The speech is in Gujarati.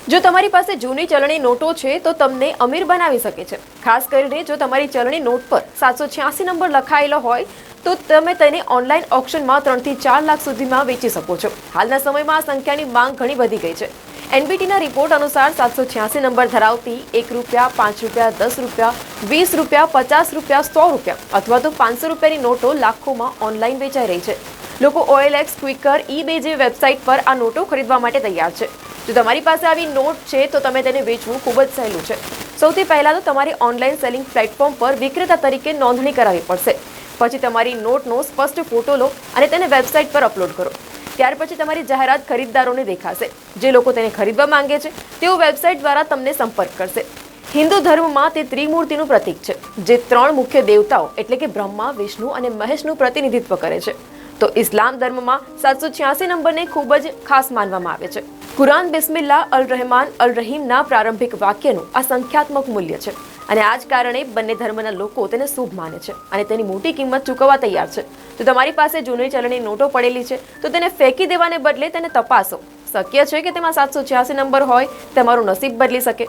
જો તમારી પાસે જૂની ચલણી નોટો છે તો તમને અમીર બનાવી શકે છે. ખાસ કરીને જો તમારી ચલણી નોટ પર 786 નંબર લખાયેલો હોય તો તમે તેને ઓનલાઈન ઓક્શનમાં 3 થી 4 લાખ સુધીમાં વેચી શકો છો. હાલના સમયમાં આ સંખ્યાની માંગ ઘણી વધી ગઈ છે. એનબીટીના રિપોર્ટ અનુસાર 786 નંબર ધરાવતી ₹1, ₹5, ₹10, ₹20, ₹50, ₹100 અથવા તો ₹500ની નોટો લાખોમાં ઓનલાઈન વેચાઈ રહી છે. લોકો OLX, ક્વિકર, eBay જેવી વેબસાઇટ પર આ નોટો ખરીદવા માટે તૈયાર છે. જો તમારી પાસે આવી નોટ છે તો તમે તેને વેચવું ખૂબ જ સહેલું છે. સૌથી પહેલાં તો તમારી ઓનલાઈન સેલિંગ પ્લેટફોર્મ પર વિક્રેતા તરીકે નોંધણી કરાવવી પડશે. પછી તમારી નોટનો સ્પષ્ટ ફોટો લો અને તેને વેબસાઇટ પર અપલોડ કરો. ત્યાર પછી તમારી જાહેરાત ખરીદદારોને દેખાશે. જે લોકો તેને ખરીદવા માંગે છે તેઓ વેબસાઇટ દ્વારા તમને સંપર્ક કરશે. હિન્દુ ધર્મમાં તે ત્રિમૂર્તિનું પ્રતીક છે, જે 3 મુખ્ય દેવતાઓ એટલે કે બ્રહ્મા, વિષ્ણુ અને મહેશનું પ્રતિનિધિત્વ કરે છે. તો ઇસ્લામ ધર્મમાં 786 નંબરને ખૂબ જ ખાસ માનવામાં આવે છે. કુરાન બિસ્મિલ્લાહ અલ રહેમાન અલ રહીમના પ્રારંભિક વાક્યનું આ સંખ્યાત્મક મૂલ્ય છે અને આ જ કારણે બંને ધર્મના લોકો તેને શુભ માને છે અને તેની મોટી કિંમત ચૂકવવા તૈયાર છે. જો તમારી પાસે જૂની ચલણી નોટો પડેલી છે તો તેને ફેંકી દેવાને બદલે તેને તપાસો. શક્ય છે કે તેમાં 786 નંબર હોય. તમારું નસીબ બદલી શકે.